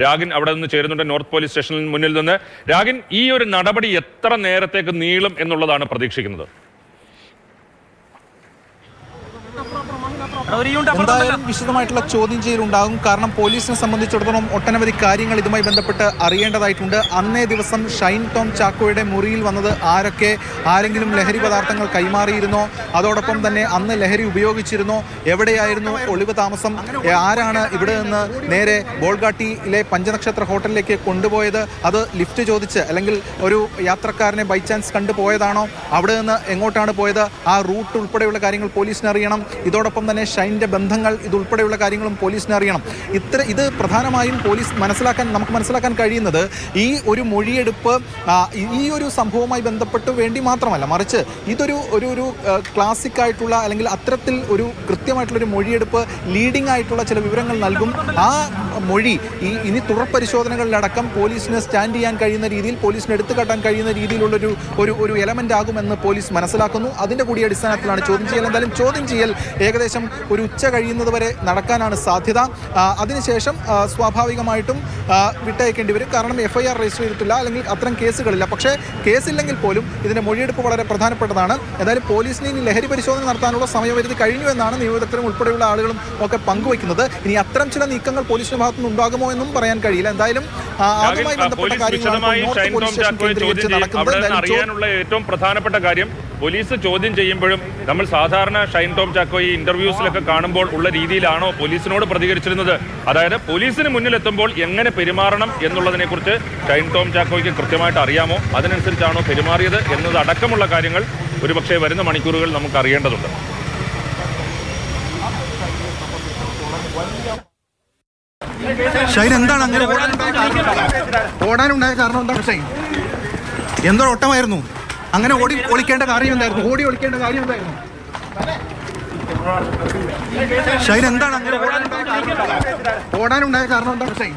രാഗിൻ അവിടെ നിന്ന് ചേരുന്നുണ്ട് നോർത്ത് പോലീസ് സ്റ്റേഷനിൽ മുന്നിൽ നിന്ന്. രാഗിൻ, ഈ ഒരു നടപടി എത്ര നേരത്തേക്ക് നീളും എന്നുള്ളതാണ് പ്രതീക്ഷിക്കുന്നത്? എന്തായാലും വിശദമായിട്ടുള്ള ചോദ്യം ചെയ്യലുണ്ടാകും. കാരണം പോലീസിനെ സംബന്ധിച്ചിടത്തോളം ഒട്ടനവധി കാര്യങ്ങൾ ഇതുമായി ബന്ധപ്പെട്ട് അറിയേണ്ടതായിട്ടുണ്ട്. അന്നേ ദിവസം ഷൈൻ ടോം ചാക്കോയുടെ മുറിയിൽ വന്നത് ആരൊക്കെ? ആരെങ്കിലും ലഹരി പദാർത്ഥങ്ങൾ കൈമാറിയിരുന്നോ? അതോടൊപ്പം തന്നെ അന്ന് ലഹരി ഉപയോഗിച്ചിരുന്നോ? എവിടെയായിരുന്നു ഒളിവ് താമസം? ആരാണ് ഇവിടെ നിന്ന് നേരെ ബോൾഗാട്ടിയിലെ പഞ്ചനക്ഷത്ര ഹോട്ടലിലേക്ക് കൊണ്ടുപോയത്? അത് ലിഫ്റ്റ് ചോദിച്ച് അല്ലെങ്കിൽ ഒരു യാത്രക്കാരനെ ബൈ ചാൻസ് കണ്ടുപോയതാണോ? അവിടെ നിന്ന് എങ്ങോട്ടാണ് പോയത്? ആ റൂട്ട് ഉൾപ്പെടെയുള്ള കാര്യങ്ങൾ പോലീസിന് അറിയണം. ഇതോടൊപ്പം തന്നെ ഷൈൻ്റെ ബന്ധങ്ങൾ ഇതുൾപ്പെടെയുള്ള കാര്യങ്ങളും പോലീസിന് അറിയണം. ഇത് പ്രധാനമായും നമുക്ക് മനസ്സിലാക്കാൻ കഴിയുന്നത് ഈ ഒരു മൊഴിയെടുപ്പ് ഈ ഒരു സംഭവവുമായി ബന്ധപ്പെട്ട് വേണ്ടി മാത്രമല്ല, മറിച്ച് ഇതൊരു ക്ലാസിക് ആയിട്ടുള്ള അല്ലെങ്കിൽ അത്തരത്തിൽ ഒരു കൃത്യമായിട്ടുള്ളൊരു മൊഴിയെടുപ്പ് ലീഡിംഗ് ആയിട്ടുള്ള ചില വിവരങ്ങൾ നൽകും. ആ മൊഴി ഇനി തുടർ പരിശോധനകളിലടക്കം പോലീസിന് സ്റ്റാൻഡ് ചെയ്യാൻ കഴിയുന്ന രീതിയിൽ, പോലീസിന് എടുത്തു കാട്ടാൻ കഴിയുന്ന രീതിയിലുള്ളൊരു ഒരു എലമെന്റ് ആകുമെന്ന് പോലീസ് മനസ്സിലാക്കുന്നു. അതിൻ്റെ കൂടി അടിസ്ഥാനത്തിലാണ് ചോദ്യം ചെയ്യൽ. എന്തായാലും ചോദ്യം ചെയ്യൽ ഏകദേശം ഒരു ഉച്ച കഴിയുന്നത് വരെ നടക്കാനാണ് സാധ്യത. അതിനുശേഷം സ്വാഭാവികമായിട്ടും വിട്ടയക്കേണ്ടി വരും. കാരണം FIR രജിസ്റ്റർ ചെയ്തിട്ടില്ല, അല്ലെങ്കിൽ അത്തരം കേസുകളില്ല. പക്ഷേ കേസില്ലെങ്കിൽ പോലും ഇതിൻ്റെ മൊഴിയെടുപ്പ് വളരെ പ്രധാനപ്പെട്ടതാണ്. എന്തായാലും പോലീസിന് ഇനി ലഹരി പരിശോധന നടത്താനുള്ള സമയപരിധി കഴിഞ്ഞു എന്നാണ് നിയമവിദഗ്ധരും ഉൾപ്പെടെയുള്ള ആളുകളും ഒക്കെ പങ്കുവയ്ക്കുന്നത്. ഇനി അത്തരം ചില നീക്കങ്ങൾ പോലീസിന്റെ ഭാഗത്തുനിന്ന് ഉണ്ടാകുമോ എന്നും പറയാൻ കഴിയില്ല. എന്തായാലും അതുമായി ബന്ധപ്പെട്ട അറിയാനുള്ള ഏറ്റവും പ്രധാനപ്പെട്ട കാര്യം, പോലീസ് ചോദ്യം ചെയ്യുമ്പോഴും നമ്മൾ സാധാരണ ഷൈൻ ടോം ചാക്കോ ഈ ഇന്റർവ്യൂസിലൊക്കെ കാണുമ്പോൾ ഉള്ള രീതിയിലാണോ പോലീസിനോട് പ്രതികരിച്ചിരുന്നത്? അതായത് പോലീസിന് മുന്നിലെത്തുമ്പോൾ എങ്ങനെ പെരുമാറണം എന്നുള്ളതിനെക്കുറിച്ച് ഷൈൻ ടോം ചാക്കോയ്ക്ക് കൃത്യമായിട്ട് അറിയാമോ? അതിനനുസരിച്ചാണോ പെരുമാറിയത് എന്നത് അടക്കമുള്ള കാര്യങ്ങൾ ഒരുപക്ഷെ വരുന്ന മണിക്കൂറുകൾ നമുക്ക് അറിയേണ്ടതുണ്ട്. ഷൈൻ, എന്താണ് അങ്ങനെ ഓടാനുണ്ടായ കാരണം? എന്താണ് ഷൈൻ? എന്തോ ഓട്ടമായിരുന്നു? അങ്ങനെ ഒളിക്കേണ്ട കാര്യം എന്തായിരുന്നു? ഒളിക്കേണ്ട കാര്യം എന്തായിരുന്നു? ഷൈൻ, എന്താണ് അങ്ങനെ ഓടാനുണ്ടായ കാരണം? എന്താണ് ഷൈൻ?